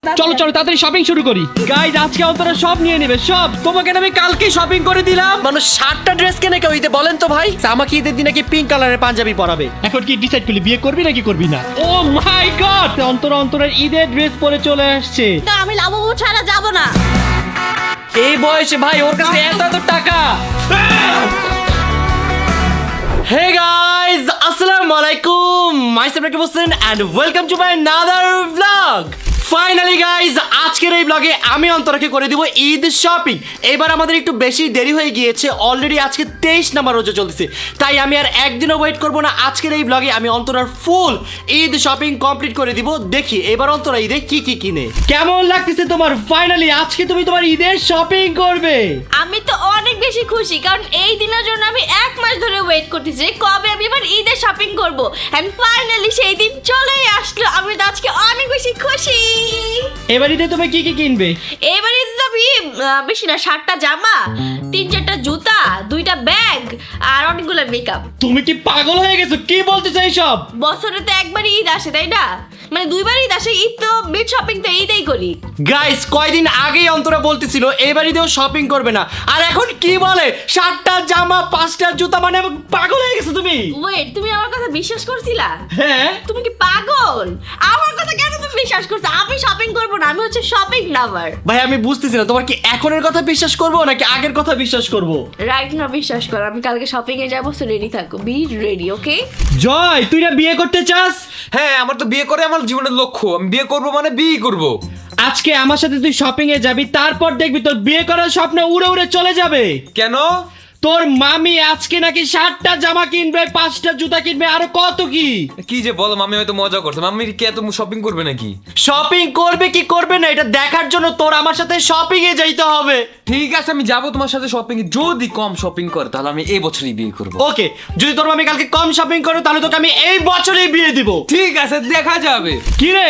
চলো চলো তাড়াতাড়ি শপিং শুরু করি। গাইজ আজকে অন্তরা সব নিয়ে নেবে, সব। তোমাকে আমি কালকে শপিং করে দিলাম। মানুষ 7টা ড্রেস কেনে কেউ ঈদে বলেন তো ভাই। আমাকে ঈদের দিনে কি পিঙ্ক কালারের পাঞ্জাবি পরাবে। এখন কি ডিসাইড করলি, বিয়ে করবি নাকি করবি না? ও মাই গড, অন্তরার ঈদের ড্রেস পরে চলে আসছে। না আমি লাবু ছাড়া যাব না। এই বয়সে ভাই ওর কাছে এত টাকা। হে গাইস, আসসালামু আলাইকুম। Myself Rakib Hossain and welcome to my another blog. Finally guys আজকের এই ব্লগে আমি অন্তরাকে করে দিব ঈদ শপিং। এবার আমাদের একটু বেশি দেরি হয়ে গিয়েছে, অলরেডি আজকে 23 নাম্বার রোজা চলতেছে, তাই আমি আর একদিনও ওয়েট করব না। আজকের এই ব্লগে আমি অন্তরার ফুল ঈদ শপিং কমপ্লিট করে দিব। দেখি এবার অন্তরা ঈদে কি কি কিনে। কেমন লাগতেছে তোমার? ফাইনালি আজকে তুমি তোমার ঈদের শপিং করবে। আমি তো অনেক বেশি খুশি, কারণ এই দিনের জন্য আমি 1 মাস ধরে ওয়েট করতেছি কবে আমি এবার ঈদের শপিং করব। এন্ড ফাইনালি সেই দিন চলেই আসলো। আমি তো আজকে অনেক বেশি খুশি। এবার ঈদে তুমি কি কি কিনবে? এবারে তো আমি বেশি না, 7টা জামা, 3-4টা জুতা, 2টা ব্যাগ আর অনেকগুলো মেকআপ। তুমি কি পাগল হয়ে গেছো? কি বলতে চাই সব? বছরে তো একবারই ঈদ আসে তাই না, মানে 2বার ঈদ আসে। ঈদ তো ঈদ শপিং তো ঈদেই করি। গাইস কয়দিন আগেই অন্তরা বলতেছিল এবার ঈদেও শপিং করবে না, আর এখন কি বলে 7টা জামা 5টা জুতা। মানে পাগল হয়ে গেছো তুমি। ওয়েট, তুমি আমার কথা বিশ্বাস করছিলা? হ্যাঁ। তুমি কি পাগল? আমার কথা কেন তুমি বিশ্বাস করছো? আমি শপিং করব না, আমি হচ্ছে শপিং লাভার। ভাই আমি বুঝতেছি না তোমার কি এখনের কথা বিশ্বাস করবো নাকি আগের কথা বিশ্বাস করবো। রাইট না, বিশ্বাস করো। আমি কালকে শপিং এ যাবো, সো রেডি থাকো, বি রেডি, ওকে? জয়, তুই না বিয়ে করতে চাস? হ্যাঁ, আমার তো বিয়ে করে আমার জীবনের লক্ষ্য। আমি বিয়ে করব মানে বিয়ে করব। আজকে আমার সাথে তুই শপিং এ যাবি, তারপর দেখবি তোর বিয়ে করার স্বপ্ন উড়ে উড়ে চলে যাবে। কেন? তোর মামি আজকে নাকি 7টা জামা কিনবে, 5টা জুতা কিনবে, আরো কত কি। কি যে বলো, মামি হয়তো মজা করছে। মামি কি এত শপিং করবে নাকি? শপিং করবে কি করবে না এটা দেখার জন্য তোর আমার সাথে শপিং এ যাইতে হবে। ঠিক আছে, আমি যাবো তোমার সাথে শপিং এ। যদি কম শপিং করে তাহলে আমি এই বছরই বিয়ে করব। ওকে, যদি তোর মামি কালকে কম শপিং করে তাহলে তোকে আমি এই বছরেই বিয়ে দিব। ঠিক আছে, দেখা যাবে। কি রে,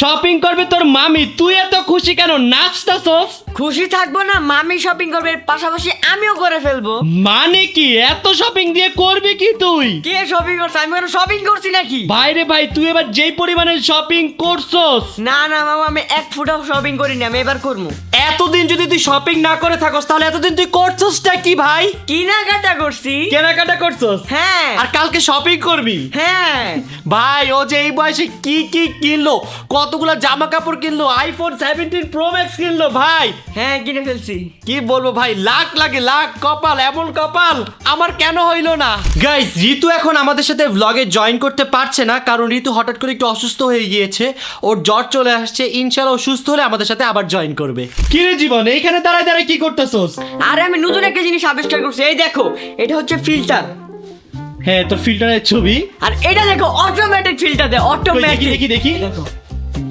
শপিং করবে তোর মামি, তুই এত খুশি কেন? নাচতাছস? খুশি থাকবো না? মামি শপিং করবে, পাশাপাশি আমিও করে ফেলবো। মানে কি এত শপিং দিয়ে করবি কি তুই? কে শপিং করছে? আমি কোনো শপিং করছি নাকি? বাইরে ভাই, তুই এবার যেই পরিমাণে শপিং করছস। না না মামা, আমি 1 ফুটাও শপিং করিনি, আমি এবার করবো। এতদিন যদি তুই শপিং না করে থাকস তাহলে এতদিন তুই করছসটা কি ভাই? কেনাকাটা করছি। কেনাকাটা করছস? হ্যাঁ আর কালকে শপিং করবি? হ্যাঁ। ভাই ও যে এই বয়সে কি কি কিনলো, কতগুলো জামা কাপড় কিনলো, আইফোন 17 প্রো ম্যাক্স কিনলো ভাই। হ্যাঁ কিনে ফেলছি। কি বলবো ভাই, লাখ লাগে লাখ। কপাল, এমন কপাল আমার কেন হইলো না। গাইস ঋতু এখন আমাদের সাথে ব্লগে জয়েন করতে পারছে না, কারণ ঋতু হঠাৎ করে একটু অসুস্থ হয়ে গিয়েছে, ওর জ্বর চলে আসছে। ইনশাআল্লাহ ও সুস্থ হলে আমাদের সাথে আবার জয়েন করবে। কি রে জীবন, এইখানে দাঁড়ায় দাঁড়ায় কি করতেছস? আরে আমি নতুন একটা জিনিস আবিষ্কার করছি, এই দেখো, এটা হচ্ছে ফিল্টার। হ্যাঁ, তোর ফিল্টারের ছবি। আর এটা দেখো অটোমেটিক ফিল্টার দেয়, কই, অটোমেটিক। দেখি দেখি। দেখো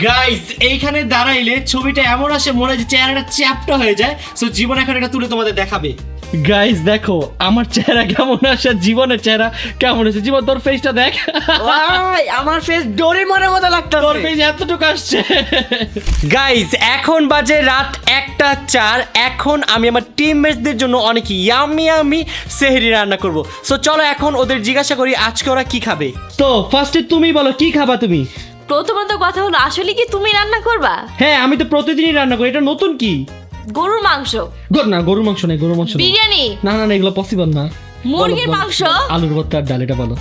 গাইস এইখানে দাঁড়াইলে ছবিটা এমন আসে মনে হয় যে চেহারাটা চ্যাপটা হয়ে যায়। সো জীবন এখন এটা তুলে তোমাদের দেখাবে। গাইস দেখো আমার চেহারা কেমন আসে, জীবনের চেহারা কেমন আছে। জীবন তোর ফেসটা দেখ। ভাই আমার ফেস ডোরেমনের মতো তোর লাগতেছে। ফেস এতটুকু আসছে। গাইস এখন বাজে রাত 1:04। এখন আমি আমার টিমমেটসদের জন্য অনেক ইয়ামি সেহরি রান্না করব। সো চলো এখন ওদের জিজ্ঞাসা করি আজকে ওরা কি খাবে। তো ফার্স্টে তুমি বলো কি খাবা তুমি? প্রথমত কথা হলো, আসলে কি তুমি রান্না করবা? হ্যাঁ, আমি তো প্রতিদিনই রান্না করি। এটা নতুন কি? গরুর মাংস, না, গরুর মাংস নেই, গরুর মাংস নেই। বিরিয়ানি, না না না, এগুলো পসিবল না। মুরগির বলো, মাংস। আলুর ভর্তা আর ডাল, এটা বলো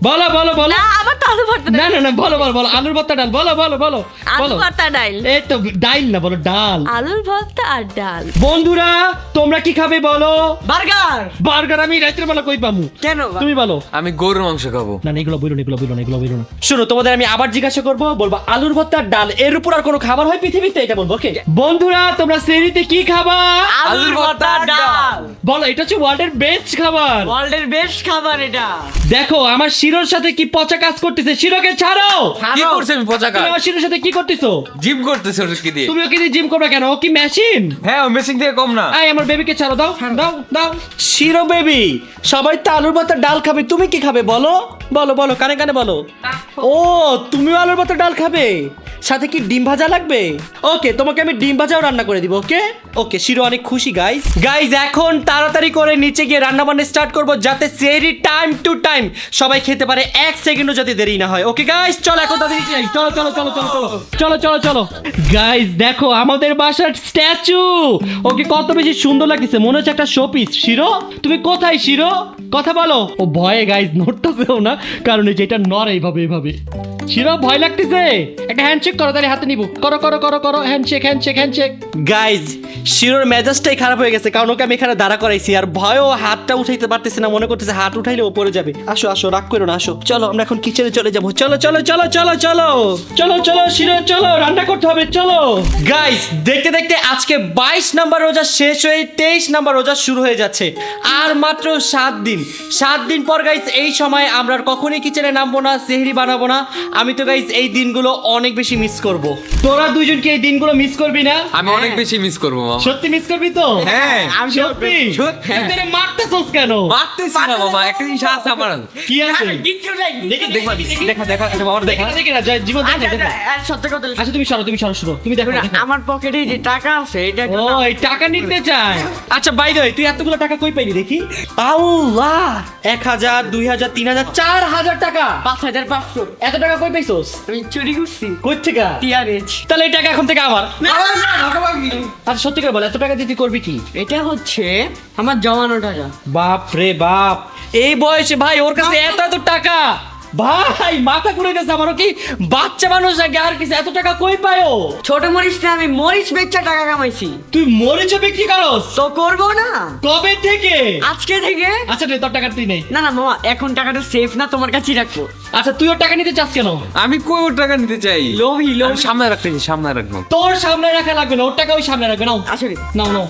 বলো বলো বলো। না আমার তো আলু ভর্তা না না না, বলো বলো বলো, আলুর ভর্তা ডাল, বলো বলো বলো আলু বলো। ভর্তা ডাল। এই তো ডাল না, বলো ডাল। আলুর ভর্তা আর ডাল। বন্ধুরা তোমরা কি খাবে বলো? বার্গার। বার্গার আমি রাতের বেলা কই পামু? কেন? তুমি বলো। আমি গরুর মাংস খাবো। না না, এগুলো বইলো না, এগুলো বইলো না, এগুলো বইলো না। শুনো তোমাদের আমি আবার জিজ্ঞাসা করবো, বলবো আলুর ভর্তা আর ডাল, এর উপর আর কোনো খাবার হয় পৃথিবীতে এটা বলবো। ওকে বন্ধুরা তোমরা সেরিতে কি খাবা? আলুর ভর্তা ডাল। বলো, এটা হচ্ছে ওয়ার্ল্ডের বেস্ট খাবার। ওয়ার্ল্ডের বেস্ট খাবার এটা। দেখো আমার শিরোর সাথে কি পচা কাজ করতেছে। শিরোকে ছাড়ো। কি করছে? আমি পচাকা তুমি আমার শিরোর সাথে কি করতেছো? জিম করতেছে ওর কি দিয়ে? তুমি ওকে দিয়ে জিম করবে কেন? ও কি মেশিন? হ্যাঁ, ও মেশিন থেকে কম না। আয় আমার বেবিকে ছাড়ো, দাও দাও দাও। শিরো বেবি, সবাই তো আলুর ভর্তা ডাল খাবে, তুমি কি খাবে বলো? বলো বলো, কানে কানে বলো। ও তুমিও আলুর ভর্তা ডাল খাবে, সাথে কি ডিম ভাজা লাগবে? ওকে, তোমাকে আমি ডিম ভাজাও রান্না করে দিব। ওকে ওকে, শিরো অনেক খুশি। গাইস এখন তাড়াতাড়ি করে নিচে গিয়ে রান্না বান্না স্টার্ট করবো, যাতে সেহরি টাইম টু টাইম সবাই খেতে খেতে পারে, 1 সেকেন্ডও যাতে দেরি না হয়। ওকে গাইস, চলো এখন তাদের চাই। চলো চলো চলো চলো চলো চলো চলো চলো গাইস, দেখো আমাদের বাসার স্ট্যাচু। ওকে কত বেশি সুন্দর লাগতেছে, মনে হচ্ছে একটা শোপিস। শিরো, তুমি কোথায় শিরো? কথা বলো। ও ভয়ে গাইস নড়তেছেও না, কারণ এই যেটা নড় এইভাবে এইভাবে। শিরো ভয় লাগতেছে, একটা হ্যান্ডশেক করো, তাহলে হাতে নিব। করো করো করো করো, হ্যান্ডশেক হ্যান্ডশেক হ্যান্ডশেক। গাইজ, শিরোর মেজাজটাই খারাপ হয়ে গেছে, কারণ ওকে আমি এখানে দাঁড়া করাইছি, আর ভয়ও হাতটা উঠাইতে পারতেছে না, মনে করতেছে হাত উঠাইলে ও পড়ে যাবে। আসো আসো, রাগ করো না, আসো। চলো আমরা এখন কিচেনে চলে যাবো। চলো চলো চলো চলো চলো চলো চলো শিরো, চলো রান্না করতে হবে, চলো। গাইস, দেখতে দেখতে আজকে 22 নাম্বার রোজা শেষ হয়ে 23 নাম্বার রোজা শুরু হয়ে যাচ্ছে। আর মাত্র 7 দিন। 7 দিন পর গাইস এই সময় আমরা আর কখনোই কিচেনে নামবো না, সেহরি বানাবো না। আমি তো গাইস এই দিনগুলো অনেক বেশি মিস করব। তোরা দুইজন কি এই দিনগুলো মিস করবি না? আমি অনেক বেশি মিস করবো মামা। সত্যি মিস করবি তো? হ্যাঁ, আমি সত্যি। সত্যি। তুই মারতেছস কেন? মারতেছি না মামা, একটা জিনিস আছে আমার। কি আছে? দেখি দেখা দেখা এটা বাবার দেখা। দেখে না যা, জীবন দেখে দেখে। সত্যি কথা আচ্ছা তুমি সরো, তুমি সরো শুরো, তুমি দেখো দেখো। আমার পকেটে যে টাকা আছে এটা ও এই টাকা নিতে চায়। আচ্ছা বাই দ্য ওয়ে, তুই এতগুলো টাকা কই পাইলি দেখি? আল্লাহ, 1000 2000 3000 4000 টাকা। 5500 এত টাকা কই পাইছস? আমি চুরি করছি কই থেকে? টিআরএচ। তাহলে এই টাকা এখন থেকে আমার। আচ্ছা সত্যি করে বল, এত টাকা দিয়ে তুই করবি কি? এটা হচ্ছে আমার জমানো টাকা। বাপ রে বাপ, এই বয়সে ভাই ওর কাছে এত এত টাকা! ভাই মাথা ঘুরে গেছে আমারও। কি বাচ্চা মানুষ আগে আর কিছু এত টাকা কই পায়ও? ছোট মরিচ না, আমি মরিচ বেচা টাকা কামাইছি। তুই মরিচ বিক্রি করস? তো করবো না কবে থেকে? আজকে থেকে। আচ্ছা নে, তোর টাকা তুই নেই। না না মামা, এখন টাকাটা সেফ না, তোমার কাছেই রাখবো। আচ্ছা তুই ওর টাকা নিতে চাস কেন? আমি কই ওর টাকা নিতে চাই? লোভী আমি লোভী। সামনে রাখতেছি, সামনে রাখবো। তোর সামনে রাখা লাগবে না, ওর টাকা ওই সামনে রাখবে। নাও আসলে নাও নাও।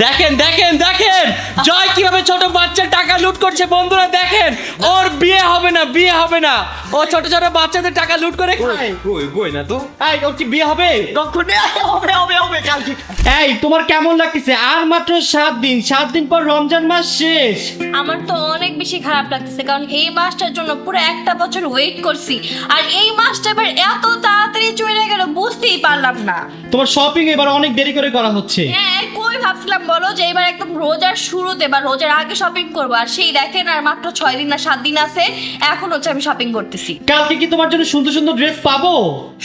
দেখেন দেখেন দেখেন জয় কিভাবে ছোট বাচ্চার টাকা লুট করছে। বন্ধুরা দেখেন, ওর বিয়ে হবে না, বিয়ে হবে না। ও ছোট ছোট বাচ্চাদের টাকা লুট করে খায়। কই না তো। এই ওর কি বিয়ে হবে? কখনো হবে হবে হবে কালকে। এই তোমার কেমন লাগতেছে? আর মাত্র 7 দিন, 7 দিন পর রমজান মাস শেষ। আমার তো অনেক বেশি খারাপ লাগতেছে, কারণ এই মাসটার জন্য পুরো একটা বছর ওয়েট করছি, আর এই মাসটা এবার এত তাড়াতাড়ি চলে গেল বুঝতেই পারলাম না। তোমার শপিং এবার অনেক দেরি করে করা হচ্ছে। হ্যাঁ, কই ভাবছিলাম বলো যে এবার একদম রোজার শুরুতে বা রোজার আগে শপিং করবো, আর সেই দেখেন আর মাত্র 6 দিন না 7 দিন আছে, এখন হচ্ছে আমি শপিং করতেছি। কালকে কি তোমার জন্য সুন্দর সুন্দর ড্রেস পাবো?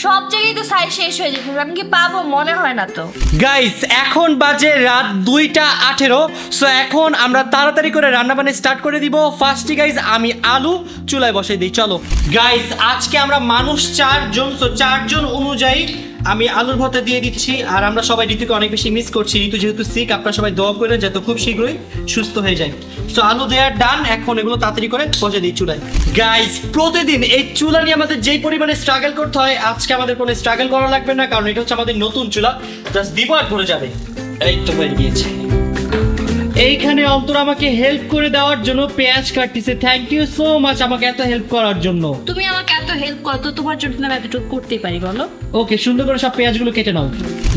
সব জায়গায় তো সাইজ শেষ হয়ে যাবে, আমি কি পাবো? মনে হয় না তো। গাইস, এখন বাজে রাত 2টা 18। সো এখন আমরা তাড়াতাড়ি করে রান্না বান্না স্টার্ট করে দিব। ফার্স্টে গাইস আমি আলু চুলায় বসাই দিই। চলো গাইস, আজকে আমরা মানুষ 4 জন, সো 4 জন অনুযায়ী আমি আলুর ভর্তা দিয়ে দিচ্ছি। আর আমরা সবাই ঋতুকে অনেক বেশি মিস করছি। ঋতু যেহেতু সিক, আপনারা সবাই দোয়া করে যাতে খুব শীঘ্রই সুস্থ হয়ে যায়। সো আলু দেওয়ার ডান, এখন এগুলো তাড়াতাড়ি করে বসে দিই চুলায়। গাইস, প্রতিদিন এই চুলা নিয়ে আমাদের যেই পরিমাণে স্ট্রাগল করতে হয়, আজকে আমাদের কোনো স্ট্রাগল করা লাগবে না, কারণ এটা হচ্ছে আমাদের নতুন চুলা। জাস্ট দিব আর ভরে যাবে। এই তো হয়ে গিয়েছে। এইখানে অন্তর আমাকে হেল্প করে দেওয়ার জন্য পেঁয়াজ কাটতেছে। থ্যাংক ইউ সো মাচ আমাকে এত হেল্প করার জন্য। তুমি আমাকে এত হেল্প করো তো তোমার জন্য আমি এতটুকু করতেই পারি বলো। ওকে, সুন্দর করে সব পেঁয়াজগুলো কেটে নাও।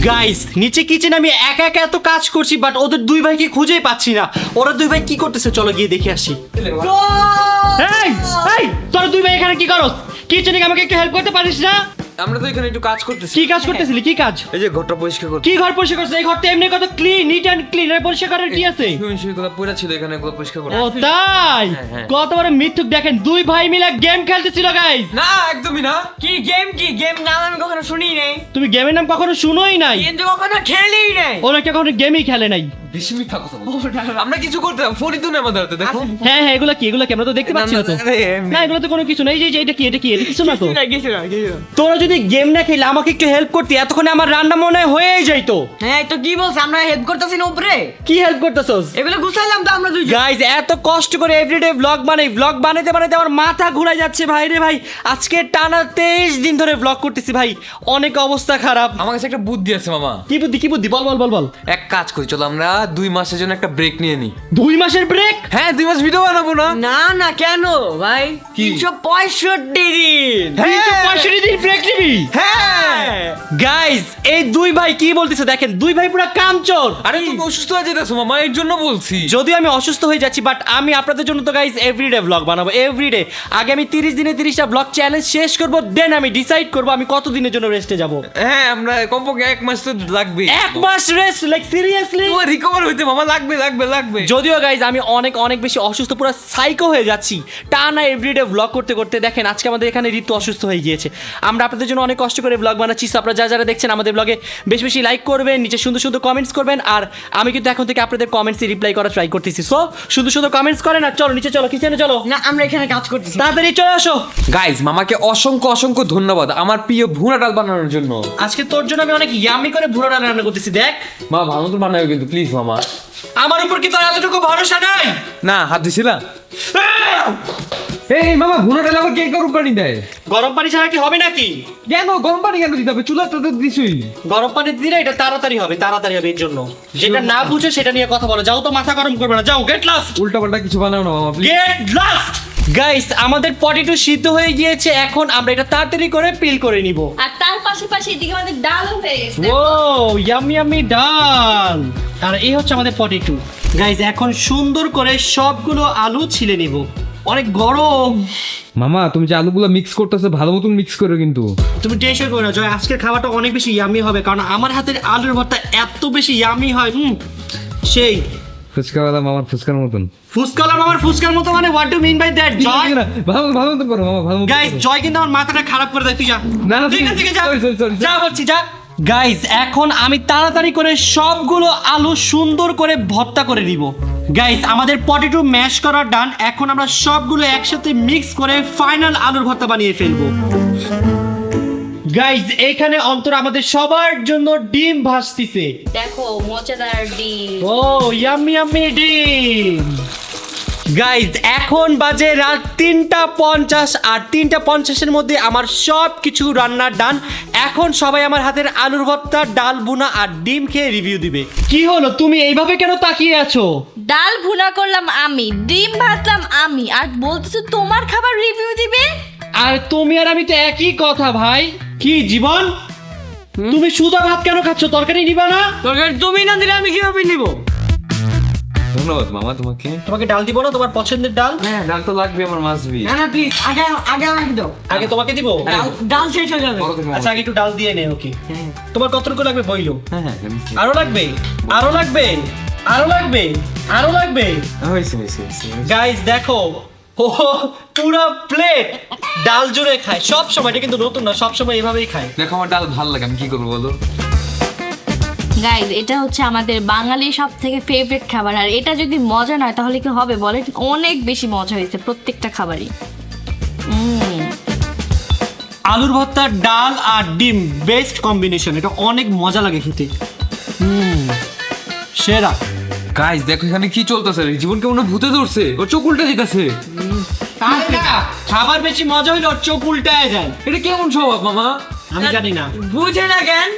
গাইস, নিচে কিচেন আমি একা একা এত কাজ করছি, বাট ওদের দুই ভাইকে খুঁজেই পাচ্ছি না। ওরা দুই ভাই কি করতেছে, চলো গিয়ে দেখে আসি। এই এই তোরা দুই ভাই এখানে কি করস? কিচেনে আমাকে একটু হেল্প করতে পারিস না? আমরা তো এখানে একটু কাজ করতেছি। কি কাজ করতেছিলি? কি কাজ? এই যে ঘরটা পরিষ্কার করতে। কি ঘর পরিষ্কার করছিস? এই ঘরটা এমনি কত ক্লিন, নিট এন্ড ক্লিন। এর পরিষ্কার করার কি আছে? সেগুলো পুরা ছিল এখানে, এগুলো পরিষ্কার করতে। ও তাই? হ্যাঁ। কত বড় মিথ্যুক! দেখেন দুই ভাই মিলে গেম খেলতেছিল গাইস। না, একদমই না। কি গেম নাম আমি কখনো শুনি নাই, তুমি গেমের নাম কখনো শুনোই নাই? কিন্তু কখনো খেলেই নাই। ওরা কি কখনো গেমই খেলে নাই? বেশি মিথ্যা কথা বলছো। আমরা কিছু করতাম, ফোনই তো না আমাদের হাতে, দেখো। হ্যাঁ হ্যাঁ, এগুলো কি? এগুলো কি? আমরা তো দেখতে পাচ্ছি না তো। আরে, এমনি। না, এগুলো তো কোনো কিছু নাই। এই যে এটা কি? এটা কি? এটা কিছু না তো। কিছু না। তোরা যদি গেম না খেলে আমাকে একটু হেল্প করতি, এতক্ষণে আমার রান্না মনে হয় হয়েই যাইতো। হ্যাঁ তো কি বলছ, আমরা হেল্প করতেছি না উপরে? কি হেল্প করতেছস? এগুলো গুছাইলাম তো আমরা দুইজন। গাইজ, এত কষ্ট করে এভরিডে ব্লগ বানাই, ব্লগ বানাতে বানাতে আমার মাথা ঘুরে যাচ্ছে ভাই রে ভাই। আজকে টানা 23 দিন ধরে ব্লগ করতেছি ভাই, অনেক অবস্থা খারাপ। আমার কাছে একটা বুদ্ধি আছে মামা। কি বুদ্ধি? কি বুদ্ধি? বল বল বল বল। এক কাজ করি, চলো আমরা 2 মাসের জন্য একটা ব্রেক নিয়ে নিই। 2 মাসের ব্রেক? হ্যাঁ, 2 মাস ভিডিও বানাবো না। না না, কেন ভাই? 365 দিন। 365 দিন ব্রেক নিবি? হ্যাঁ। গাইজ, এই দুই ভাই কি বলতেছে দেখেন, দুই ভাই পুরো কামচোর। আরে তুমি অসুস্থ হয়ে যেতেছো মামা, এর জন্য বলছি। যদিও আমি অসুস্থ হয়ে যাচ্ছি, বাট আমি আপনাদের জন্য তো গাইজ এভরিডে ব্লগ বানাবো, এভরিডে। আগে আমি 30 দিনে 30টা ব্লগ চ্যালেঞ্জ শেষ করব, দেন আমি ডিসাইড করব আমি কত দিনের জন্য রেস্টে যাব। হ্যাঁ, আমরা কমপক্ষে 1 মাস তো লাগবে। 1 মাস রেস্ট? Like seriously? তোমার রিকভারি আমার হইতে মামা লাগবে লাগবে লাগবে। যদিও গাইজ আমি অনেক অনেক বেশি অসুস্থ, পুরো সাইকো হয়ে যাচ্ছি টানা এভরিডে ব্লগ করতে করতে। দেখেন আজকে আমাদের এখানে ঋতু অসুস্থ হয়ে গিয়েছে, আমরা আপনাদের জন্য অনেক কষ্ট করে ব্লগ বানাচ্ছি। So, আপনারা যারা দেখছেন আমাদের ব্লগে বেশি বেশি লাইক করবেন, নিচে সুন্দর সুন্দর কমেন্টস করবেন, আর আমি কিন্তু এখন থেকে আপনাদের কমেন্টসে রিপ্লাই করা ট্রাই করতেছি। সো সুন্দর সুন্দর কমেন্টস করেন, আর চলো নিচে চলো, কিচেনে চলো, না আমরা এখানে কাজ করতেছি। তাড়াতাড়ি চলে আসো। গাইজ মামাকে অসংখ্য অসংখ্য ধন্যবাদ আমার প্রিয় ভুনা ডাল বানানোর জন্য। আজকে তোর জন্য আমি অনেক ইয়ামি করে ভুনা ডাল রান্না করতেছি। দেখ মা ভালো মতো বানাবে কিন্তু প্লিজ মামা। আমার উপর কি তোর এতটুকু ভরসা নাই? না হাত দিছিলা? এই মামা ভুনা ডাল আবার কে গরম পানি দেয়? গরম পানি ছাড়া কি হবে নাকি? কেন গরম পানি কেন দিতে হবে? চুলা তো দিছই। গরম পানি দিলে এটা তাড়াতাড়ি হবে, তাড়াতাড়ি হবে। এর জন্য যেটা না বুঝে সেটা নিয়ে কথা বলো। যাও তো, মাথা গরম করবে না, যাও। গেট লাস্ট, উল্টা পাল্টা কিছু বানাও না মামা প্লিজ। Get last. গাইস আমাদের পটেটো সিদ্ধ হয়ে গিয়েছে, এখন আমরা এটা তাড়াতাড়ি করে পিল করে নিব। আর তার পাশাপাশি এদিকে আমাদের ডালও হয়ে গেছে। ও ইয়ামি ইয়ামি ডাল। আর এই হচ্ছে আমাদের পটেটো। গাইস এখন সুন্দর করে সবগুলো আলু ছিলে নিব। অনেক গরম। মামা তুমি যে আলুগুলো মিক্স করতেছো ভালো মতন মিক্স করো কিন্তু। তুমি টেনশন করো না জয়, আজকের খাবারটা অনেক বেশি ইয়ামি হবে, কারণ আমার হাতের আলুর ভর্তা এত বেশি ইয়ামি হয়। সেই ফুচকাওয়ালা মামার ফুচকার মতন। ফুসকালাম আমার ফুসকার মতো, মানে what do mean by that Joy? ভালো ভালো মতন করো মামা, ভালো মতন গাইস করো। জয় কিন্তু আমার মাথাটা খারাপ করে দেয়। তুই যা, না, না, তুই এখান থেকে যা, sorry, যা বলছি যা। গাইস এখন আমি তাড়াতাড়ি করে সবগুলো আলু সুন্দর করে ভর্তা করে দিব। গাইস আমাদের পটেটো ম্যাশ করা ডান, এখন আমরা সবগুলো একসাথে মিক্স করে ফাইনাল আলুর ভর্তা বানিয়ে ফেলবো। গাইস এখানে অন্তর আমাদের সবার জন্য ডিম ভাজতিছে। দেখো মজাদার ডিম। ও ইয়াম্মি ইয়াম্মি ডিম। গাইজ এখন বাজে রাত 3:50, আর 3:50-এর মধ্যে আমার সব কিছু রান্নার ডান। এখন সবাই আমার হাতের আলুর ভর্তা, ডাল বুনা আর ডিম খেয়ে রিভিউ দিবে। কি হলো, তুমি এইভাবে কেন তাকিয়ে আছো? ডাল ভুনা করলাম আমি, ডিম ভাজলাম আমি, আর বলতেছো তোমার খাবার রিভিউ দিবে? আর তুমি আর আমি তো একই কথা ভাই। কি জীবন, তুমি সুদা ভাত কেন খাচ্ছ? তরকারি নিবা না? তরকারি তুমি না দিলে আমি কিভাবে নিব? ধন্যবাদ মামা তোমাকে। তোমাকে ডাল দিব না, তোমার পছন্দের ডাল? হ্যাঁ ডাল তো লাগবে আমার, মাছ বি। না না প্লিজ আগে আগে আমাকে দাও। আগে তোমাকে দিব? ডাল শেষ হয়ে যাবে। আচ্ছা আগে একটু ডাল দিয়ে নে। ওকে, তোমার কতটুকু লাগবে বইলো? হ্যাঁ হ্যাঁ আরো লাগবে, আরো লাগবে, আরো লাগবে, আরো লাগবে। হয়েছে। গাইস দেখো, ও পুরো প্লেট ডাল জুড়ে খায় সব সময়। এটা কিন্তু নতুন না, সব সময় এভাবেই খায়। দেখো আমার ডাল ভালো লাগে, আমি কি করবো বলো? গাইজ এটা হচ্ছে আমাদের বাঙালির সব থেকে ফেভারিট খাবার, আর এটা যদি মজা নয় তাহলে কি হবে বলে? অনেক বেশি মজা হয়েছে প্রত্যেকটা খাবারই। আলুর ভর্তা, ডাল আর ডিম বেস্ট কম্বিনেশন। এটা অনেক মজা লাগে খেতে। সেরা। গাইস দেখো এখানে কি চলতেছে, জীবনকে মনে হয় ভূতে ধরছে, ওর চোখ উল্টে যেতেছে। খাবার বেশি মজা হইলে ওর চোখ উল্টায় যায়। এটা কেমন স্বভাব মামা? আমি জানি না, বুঝে না কেন?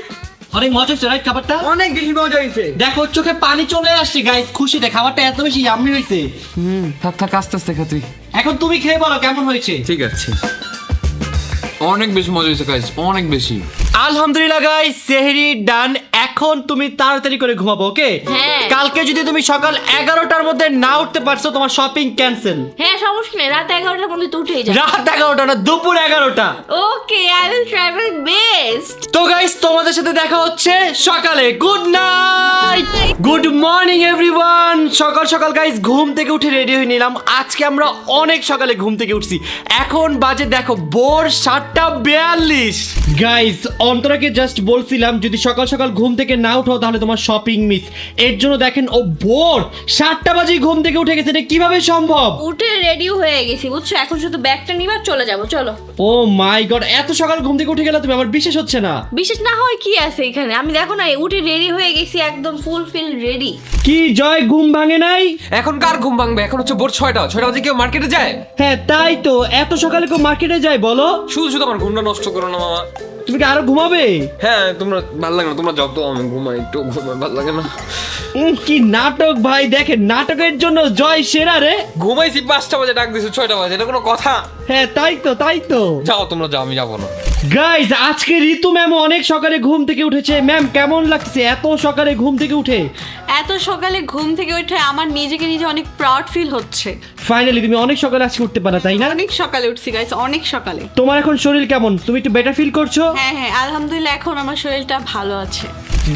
অনেক মজা হচ্ছে রাইট খাবারটা। অনেক বেশি মজা হয়েছে। দেখো ওর চোখে পানি চলে আসছে গাইস খুশিতে, খাবারটা এত বেশি ইয়াম্মি হয়েছে। থাক আস্তে আস্তে খা তুই। এখন তুমি খেয়ে বলো কেমন হয়েছে। ঠিক আছে, অনেক বেশি মজা হয়েছে গাইস, অনেক বেশি। আলহামদুলিল্লাহ গাইস, সেহরি ডান। এখন তুমি তাড়াতাড়ি করে ঘুমাবো, ওকে? হ্যাঁ। কালকে যদি তুমি সকাল 11টার মধ্যে না উঠতে পারছো, তোমার শপিং ক্যান্সেল। হ্যাঁ সমস্যা নেই, রাত 11টার মধ্যে তো উঠেই যাবে। রাত 11টা না, দুপুর 11টা। Okay, I will try my best. তো গাইস তোমাদের সাথে দেখা হচ্ছে সকালে। Good night, good morning everyone. সকাল সকাল গাইস ঘুম থেকে উঠে রেডি হয়ে নিলাম। আজকে আমরা অনেক সকালে ঘুম থেকে উঠছি। এখন বাজে দেখো ভোর 7:42। গাইস অন্তরাকে জাস্ট বলছিলাম যদি সকাল সকাল ঘুম থেকে না উঠো তাহলে তোমার শপিং মিস। এর জন্য দেখেন ও ভোর 7টা বাজে ঘুম থেকে উঠে গেছে। এটা কিভাবে সম্ভব? উঠে রেডি হয়ে গেছি বুঝছো, এখন শুধু ব্যাগটা নিবার চলে যাবো। চলো। ও মাই গড, এত সকাল ঘুম থেকে উঠে গেলে তুমি, আমার বিশ্বাস হচ্ছে না। বিশেষ না হয় কি আছে এখানে, আমি দেখো না উঠে রেডি হয়ে গেছি, একদম ফুলফিল রেডি। কি জয়, ঘুম ভাঙে নাই? এখন কার ঘুম ভাঙবে? এখন হচ্ছে ভোর 6টা বাজে কেউ মার্কেটে যায়? হ্যাঁ তাই তো, এত সকালে কেউ মার্কেটে যায় বলো? শুধু শুধু আমার ঘুমটা নষ্ট করো না মামা। তুমি কি আরো ঘুমাবে? হ্যাঁ তোমরা ভালো লাগে না, তোমরা যাও তো, আমি ঘুমাই একটু, ঘুমাই ভালো লাগে না। কি নাটক ভাই, দেখেন নাটকের জন্য জয় সেরা রে। ঘুমাইছি 5টা বাজে, ডাক দিছো 6টা বাজে, এটা কোনো কথা? হ্যাঁ তাই তো, তাই তো। যাও তোমরা যাও, আমি যাবো না। গাইজ আজকে ঋতু ম্যাম অনেক সকালে ঘুম থেকে উঠেছে। ম্যাম কেমন লাগছে এত সকালে ঘুম থেকে উঠে? এত সকালে ঘুম থেকে উঠে আমার নিজেকে নিজে অনেক প্রাউড ফিল হচ্ছে। ফাইনালি তুমি অনেক সকালে আজকে উঠতে পারো, তাই না? অনেক সকালে উঠছি গাইস, অনেক সকালে। তোমার এখন শরীর কেমন? তুমি একটু বেটার ফিল করছো? হ্যাঁ আলহামদুলিল্লাহ, এখন আমার শরীরটা ভালো আছে।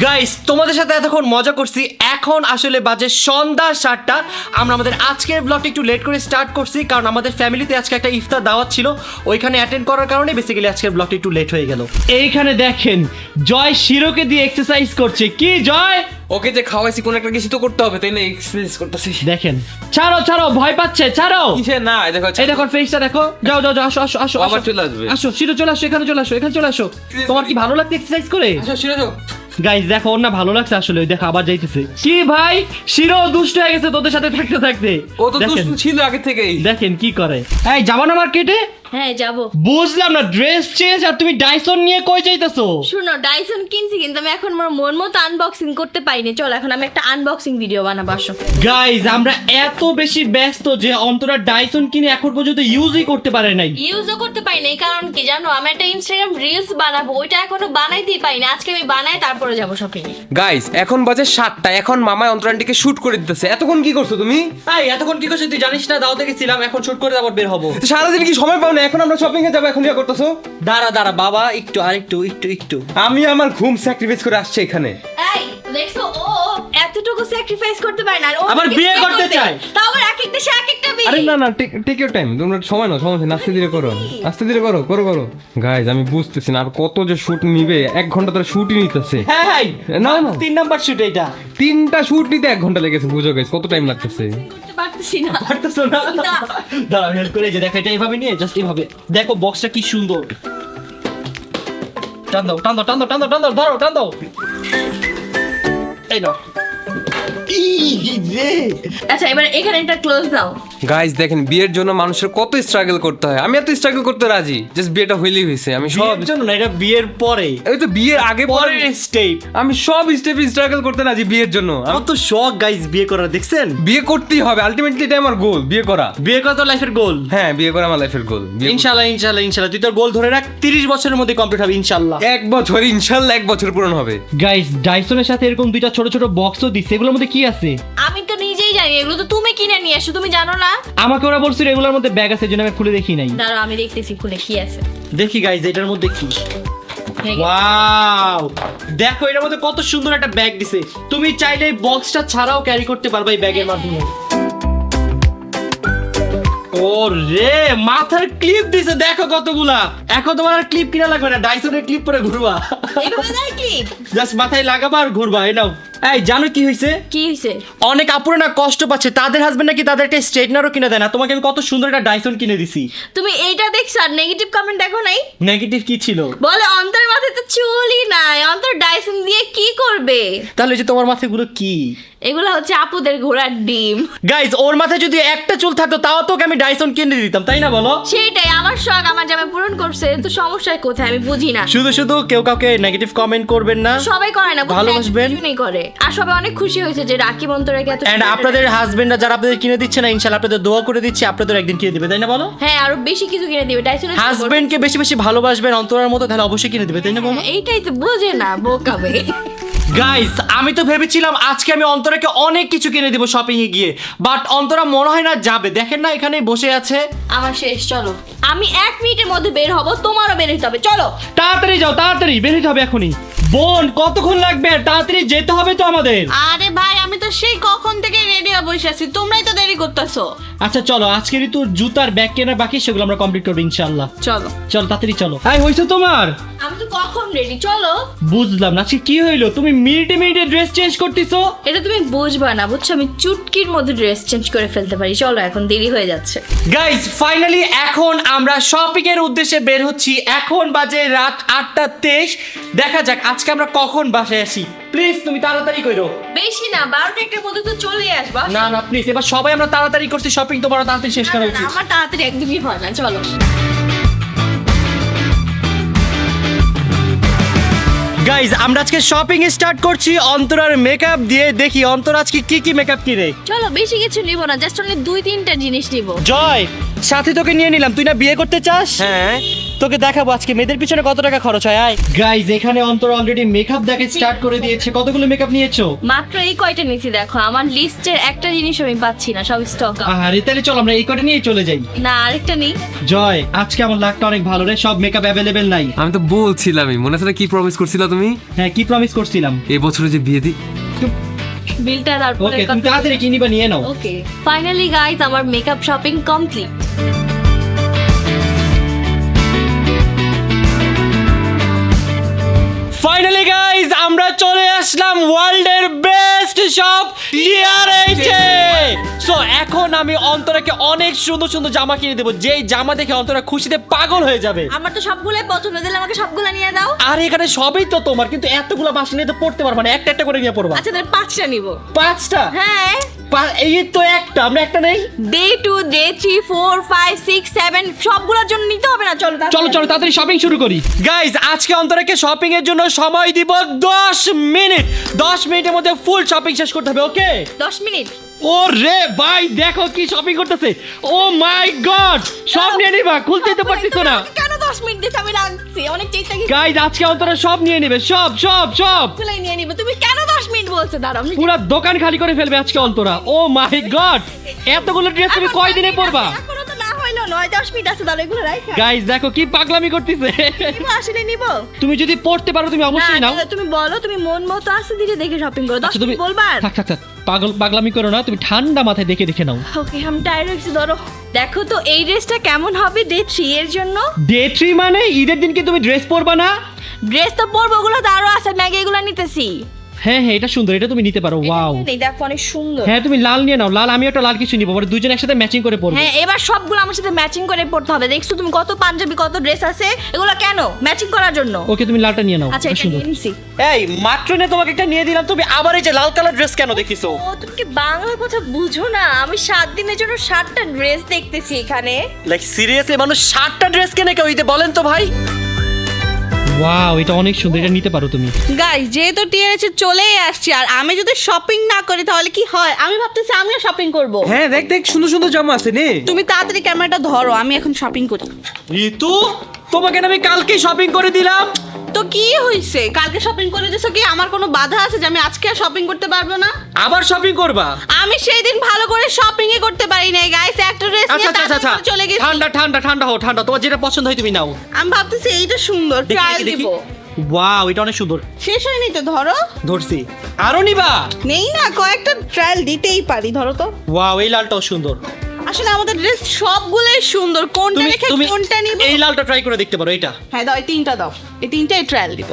গাইস তোমাদের সাথে এতক্ষণ মজা করছি, এখন আসলে বাজে সন্ধ্যা 7টা। আমরা আমাদের আজকের ব্লগটা একটু লেট করে স্টার্ট করছি, কারণ আমাদের ফ্যামিলিতে আজকে একটা ইফতার দাওয়াত ছিল, ওইখানে অ্যাটেন্ড করার কারণে বেসিক্যালি আজকের ব্লগটা একটু লেট হয়ে গেল। এইখানে দেখেন জয় শিরোকে দিয়ে এক্সারসাইজ করছে। কি জয়? ওকে যে খাওয়াইছি কোন একটা কিছু তো করতে হবে, তাই না? এক্সারসাইজ করতেছি। দেখেন, ছাড়ো ছাড়ো, ভয় পাচ্ছে, ছাড়ো। কিসে না, দেখো এই দেখো ফেসটা দেখো। যাও যাও যাও, আসো আসো আসো আবার আসো। চলে আসবে। আসো শিরো, চলে আসো, এখানে চলে আসো, এখানে চলে আসো। তোমার কি ভালো লাগছে এক্সারসাইজ করে? আচ্ছা সিরাজ, গাইস দেখো, ওর না ভালো লাগছে আসলে, ওই দেখো আবার যাইতেছে। কি ভাই, শিরো দুষ্ট হয়ে গেছে তোদের সাথে থাকতে থাকতে। ও তো দেখেন, দুষ্টু ছিল আগে থেকেই। দেখেন কি করে। এই যাবো না মার্কেটে? হ্যাঁ যাবো। বুঝলাম না, ড্রেস চেঞ্জ আর তুমি ডাইসন নিয়ে কই যাইতেছো? শুনো, ডাইসন কিনছি কিন্তু আমি এখন আমার মন মতো আনবক্সিং করতে পাইনি। চলো এখন আমি একটা আনবক্সিং ভিডিও বানাবো, আসো। গাইস আমরা এত বেশি ব্যস্ত যে অন্তরা ডাইসন কিনে এখন পর্যন্ত ইউজই করতে পারে নাই। ইউজও করতে পারি না, এই কারণ কি জানো, আমি একটা ইনস্টাগ্রাম রিলস বানাবো, ওইটা এখনো বানাইতেই পারি না। আজকে আমি বানাই তারপরে যাবো শপিং এ। গাইস এখন বাজে 7টা, এখন মামায় অন্তরানটিকে শুট করে দিতেছে। এতক্ষণ কি করছো তুমি? এই এতক্ষণ কি করছিস তুই জানিস না? দাওয়াতে গেছিলাম, এখন শুট করে আবার বের হবো। সারাদিন কি সময় পাও না? এখন আমরা শপিং এ যাবো, এখন ইয়া করতেছো? দাঁড়া দাঁড়া বাবা, একটু আর একটু আমি আমার ঘুম স্যাক্রিফাইস করে আসছি এখানে। এই দেখছো, ও এতটুকু স্যাক্রিফাইস করতে পারে না, আর ও আবার আমাকে বিয়ে করতে চায়। তাও আবার এক এক দেশে এক একটা বিয়ে। আরে না না, টেক ইউর টাইম, তোমরা সময় নাও, সময় নাও, আস্তে ধীরে করো, আস্তে ধীরে করো, করো। গাইস আমি বুঝতেছি না আর কত যে শুট নিবে। 1 ঘন্টা ধরে শুটই নিতেছে। হ্যাঁ হ্যাঁ, না, না। 3 নাম্বার শুট এটা। 3টা শুট নিতে 1 ঘন্টা লেগেছে, বুঝো গাইস কত টাইম লাগতেছে। করতে পারতেছি না। পারতেছো না? না। দাঁড়া হেল্প করে, যে দেখো এটা এইভাবে নিয়ে জাস্ট এইভাবে দেখো, বক্সটা কি সুন্দর। টান দাও টান দাও টান দাও টান দাও টান দাও, ধরো টান দাও। এই নাও। আচ্ছা এবার এখানে একটা ক্লোজ দাও। গাইস দেখেন, বিয়ের জন্য মানুষের কত স্ট্রাগল করতে হয়। আমি এত স্ট্রাগল করতে রাজি, জাস্ট বিয়েটা হইলেই হয়েছে। আমি সব বিয়ের জন্য না, এটা বিয়ের পরে, এই তো বিয়ের আগে পরে পরের স্টেপ। আমি সব স্টেপে স্ট্রাগল করতে রাজি বিয়ের জন্য। আমি কত শখ গাইস বিয়ে করার, দেখছেন? বিয়ে করতেই হবে, আলটিমেটলি এটা আমার গোল, বিয়ে করা। বিয়ে করা তো লাইফের গোল। হ্যাঁ, বিয়ে করা আমার লাইফের গোল। ইনশাআল্লাহ ইনশাআল্লাহ ইনশাআল্লাহ, তুই তোর গোল ধরে রাখ, 30 বছরের মধ্যে কমপ্লিট হবে ইনশাআল্লাহ। 1 বছর, ইনশাআল্লাহ 1 বছর পূরণ হবে। গাইস ডাইসনের সাথে এরকম দুইটা ছোট ছোট বক্সও দিচ্ছে, এগুলোর মধ্যে কি আছে? আমি তো নিজেই জানি, এগুলো তো তুমি কিনে নিয়ে আসো, তুমি জানো না? আমাকে ওরা বলছিল এগুলোর মধ্যে ব্যাগ আছে, জন্য আমি খুলে দেখি নাই। দাঁড়াও আমি দেখতেছি খুলে কি আছে। দেখি গাইস এটার মধ্যে কি। এই যে। ওয়াও, দেখো এটার মধ্যে কত সুন্দর একটা ব্যাগ দিছে। তুমি চাইলে বক্সটা ছাড়াও ক্যারি করতে পারবে এই ব্যাগের মাধ্যমে। ও রে, মাথার ক্লিপ দিছে দেখো কতগুলা। এখন তোমার আর ক্লিপ কিনা লাগবে না, ডাইসনের ক্লিপ পরে ঘুরবা। এইভাবে দেয় ক্লিপ? জাস্ট মাথায় লাগাবা আর ঘুরবা। এই নাও। এই জানো কি হয়েছে? কি হইছে? অনেক আপুরা না কষ্ট পাচ্ছে, তাদের হাজবেন্ড নাকি তাদের একটা স্ট্রেটনারও কিনে দেয় না। তোমাকে আমি কত সুন্দর একটা ডাইসন কিনে দিছি। তুমি এইটা দেখছো আর নেগেটিভ কমেন্ট দেখো নাই? নেগেটিভ কি ছিল? বলে অন্তর মাথায় তো চুলই নাই, অন্তর ডাইসন দিয়ে কি করবে? তাহলে ওই যে তোমার মাথায় গুলো কি? এগুলো হচ্ছে আপুদের ঘোড়ার ডিম। গাইজ ওর মাথায় যদি একটা চুল থাকতো তাও তোকে আমি ডাইসন কিনে দিতাম, তাই না বলো? সেইটাই আমার শখ, আমার জামাই পূরণ করছে, তো সমস্যা কোথায় আমি বুঝি না। শুধু শুধু কেউ কাউকে নেগেটিভ কমেন্ট করবেন না। সবাই করে না, ভালোবাসবেন। একজনই করে। আর সবাই অনেক খুশি হয়েছে যে রাকিব অন্তরাকে এত এন্ড সুন্দর আপনাদের একটা- হাজবেন্ডরা যারা আপনাদের কিনে দিচ্ছে না, ইনশাআল্লাহ আপনাদের দোয়া করে দিচ্ছি, আপনাদের একদিন কিনে দিবে, তাই না বলো? হ্যাঁ আরো বেশি কিছু কিনে দিবে ডাইসনের। হাজবেন্ডকে বেশি বেশি ভালোবাসবেন অন্তরার মতো, তাহলে অবশ্যই কিনে দিবে, তাই না বলো? এইটাই তো বোঝে না, বোকাবে। গাইস আমি তো ভেবেছিলাম আজকে আমি অন্তরাকে অনেক কিছু কিনে দিব শপিং এ গিয়ে, বাট অন্তরা মনে হয় না যাবে। দেখেন না এখানে বসে আছে। আমার শেষ, চলো। আমি 1 মিনিটের মধ্যে বের হব, তোমারও বের হতে হবে, চলো। তাড়াতাড়ি যাও, তাড়াতাড়ি বের হতে হবে এখনই। বোন কতক্ষণ লাগবে? তাড়াতাড়ি যেতে হবে তো আমাদের। আরে ভাই আমি তো সেই কখন থেকে রেডি হয়ে বসে আছি, তোমরাই তো দেরি করতেছো। আচ্ছা চলো, আজকেরই তো জুতার ব্যাগ কেনা বাকি, সেগুলো আমরা কমপ্লিট করবো ইনশাআল্লাহ। চলো চল তাড়াতাড়ি চলো। এই হইছে তোমার? আমি তো কখন রেডি, চলো। বুঝলাম না, আজকে কি হইলো? তুমি মিনিটে মিনিটে ড্রেস চেঞ্জ করতেছো। এটা তুমি বুঝবা না, বুঝছো? আমি চুটকির মধ্যে ড্রেস চেঞ্জ করে ফেলতে পারি। চলো এখন দেরি হয়ে যাচ্ছে। গাইস ফাইনালি এখন আমরা শপিং এর উদ্দেশ্যে বের হচ্ছি। এখন বাজে রাত 8:23। দেখা যাক আজকে আমরা কখন বাসায় আসি। প্লিজ তুমি তাড়াতাড়ি করো। বেশি না, 12টার মধ্যে তো চলে আসবা। না না প্লিজ, এবার সবাই আমরা তাড়াতাড়ি করছি শপিং, তোমারও তাড়াতাড়ি শেষ করা উচিত। আমার তাড়াতাড়ি একদমই হয় না, চলো। গাইজ আমরা আজকে শপিং স্টার্ট করছি অন্তরার মেকআপ দিয়ে। দেখি অন্তর আজকে কি কি মেকআপ কিনে। চলো বেশি কিছু নিব না, জাস্ট অনলি 2-3টা জিনিস নিব। জয় সাথে তোকে নিয়ে নিলাম, তুই না বিয়ে করতে চাস? হ্যাঁ, তোকে দেখাবো আজকে মেয়েদের পিছনে কত টাকা খরচ হয়। আয়। গাইজ এখানে অন্তর অলরেডি মেকআপ দেখে স্টার্ট করে দিয়েছে। কতগুলো মেকআপ নিয়েছো? মাত্র এই কয়টা নিছি, দেখো আমার লিস্টের একটা জিনিস আমি পাচ্ছি না, সব স্টক। আরে তাহলে চলো আমরা এই কটা নিয়ে চলে যাই। না আরেকটা নেই। জয় আজকে আমার লাকটা অনেক ভালো রে, সব মেকআপ অ্যাভেলেবেল নাই। আমি তো বলছিলামই, মনে আছে না কি প্রমিস করছিল তুমি? হ্যাঁ কি প্রমিস করছিলাম? এই বছরে যে বিয়ে দি। বিলটা তারপরে ওকে তুমি তাড়াতাড়ি কি নিবা নিয়ে নাও। ওকে ফাইনালি গাইস আমার makeup shopping complete. Finally guys আমরা চলে আসলাম ওয়ার্ল্ডের বেস্ট শপ TRH এ। সো এখন আমি অন্তরাকে অনেক সুন্দর সুন্দর জামা কিনে দেবো, যেই জামা দেখে অন্তরা খুশিতে পাগল হয়ে যাবে। আমার তো সবগুলোই পছন্দ, দিলে আমাকে সবগুলো নিয়ে দাও। আর এখানে সবই তো তোমার, কিন্তু এতগুলো বাসা নিয়ে তো পড়তে পারবা না, একটা একটা করে নিয়ে পড়বা। আচ্ছা তাহলে 5টা নিব। 5টা? হ্যাঁ এই তো একটা, আমরা একটা নেই। ডে 2 ডে 3 4 5 6 7 সবগুলোর জন্য নিতে হবে না। চলো চলো চলো তাড়াতাড়ি শপিং শুরু করি। গাইজ আজকে অন্তরাকে শপিং এর জন্য সময় দিব 10 মিনিট। 10 মিনিটের মধ্যে ফুল শপিং শেষ করতে হবে, ওকে? 10 মিনিট। ও রে ভাই দেখো কি শপিং করতেছে, ও মাই গড সব নিয়ে নিবা, খুলতেই তো পারছিস না। কেন 10 মিনিট দিতে আমি রাখছি, অনেক চেষ্টা কি গাইজ আজকে অন্তরা সব নিয়ে নেবে, সব সব সব সবগুলাই নিয়ে নিব। তুমি কেন 10 মিনিট বলছো? দাঁড়াও আমি পুরো দোকান খালি করে ফেলবে আজকে অন্তরা। ও মাই গড এতগুলো ড্রেস তুমি কয়দিনে পরবা? এখনো তো না হইলো 9-10 মিনিট আছে, দাঁড়াও এগুলো রাখা। গাইজ দেখো কি পাগলামি করতেছে। নিব আসলে নিব। তুমি যদি পড়তে পারো তুমি অবশ্যই নাও। না, তুমি বলো তুমি মন মতো আছে দিলে দেখে শপিং করো। 10 আচ্ছা তুমি মিনিট বলবা? থাক থাক থাক পাগলামি করো না, তুমি ঠান্ডা মাথায় দেখে দেখে নাও। ওকে আমি টায়ার্ড হয়েছি, ধরো। দেখো তো এই ড্রেসটা কেমন হবে ডে 3 এর জন্য। ডে 3 মানে ঈদের দিন কি তুমি ড্রেস পরবা না? ড্রেস তো পরবো, ওগুলো তো আরো আছে, ম্যাগে এগুলো নিতেছি। হ্যাঁ হ্যাঁ এটা সুন্দর, এটা তুমি নিতে পারো। ওয়াও এই দেখো অনেক সুন্দর। হ্যাঁ তুমি লাল নিয়ে নাও, লাল আমি একটা লাল কিছু নিবো, পরে দুজন একসাথে ম্যাচিং করে পরবো। হ্যাঁ এবার সবগুলো আমার সাথে ম্যাচিং করে পড়তে হবে। দেখছো তুমি কত পাঞ্জাবি কত ড্রেস আছে, এগুলো কেন ম্যাচিং করার জন্য। ওকে তুমি লালটা নিয়ে নাও, আচ্ছা এটা এটা সুন্দর। নিয়ে নিছি। এই মাত্র নে তোমাকে একটা নিয়ে দিলাম, তুমি আবার এই যে লাল কালার ড্রেস কেন দেখিছো? ও তুমি কি বাংলা কথা বুঝো না? আমি 7 দিনের জন্য 7টা ড্রেস দেখতেছি এখানে। লাইক সিরিয়াসলি মানুষ 7টা ড্রেস কেনে কেউ ঈদে, বলেন তো ভাই? ওয়াও এটা অনেক সুন্দর, এটা নিতে পারো তুমি। গাইস যেহেতু TRH চলেই আসছি, আর আমি যদি শপিং না করি তাহলে কি হয়? আমি ভাবতেছি আমিও শপিং করব। হ্যাঁ দেখ দেখ সুন্দর সুন্দর জামা আছে নে। তুমি তাড়াতাড়ি ক্যামেরাটা ধরো, আমি এখন শপিং করি। ঋতু তোমাকে না আমি কালকে শপিং করে দিলাম। তো কি হইছে? কালকে শপিং করে দিছো কি? আমার কোনো বাধা আছে যে আমি আজকে আর শপিং করতে পারবো না? আবার শপিং করবা? আমি সেই দিন ভালো করে শপিং এ করতে পারি নাই গাইস, একটা ড্রেস আচ্ছা নিয়ে আচ্ছা আচ্ছা তাড়াতাড়ি চলে গেছি। ঠান্ডা ঠান্ডা ঠান্ডা হও, ঠান্ডা। তোমার যেটা পছন্দ হয় তুমি নাও। আমি ভাবতেছি এইটা সুন্দর, দেখি, ট্রায়াল দেখি, দিব। ওয়াও এটা অনেক সুন্দর। শেষ হয়নি তো, ধরো। ধরছি, আরো নিবা? নেই না, কয়েকটা ট্রায়াল দিতেই পারি, ধরো তো। ওয়াও এই লালটাও সুন্দর। আসলে আমাদের ড্রেস সবগুলোই সুন্দর, কোনটা তুমি রেখে তুমি কোনটা নিব? এই লালটা ট্রাই করে দেখতে পারো, এটা। হ্যাঁ দাও, এই তিনটা দাও, এই তিনটাই ট্রায়াল দিব।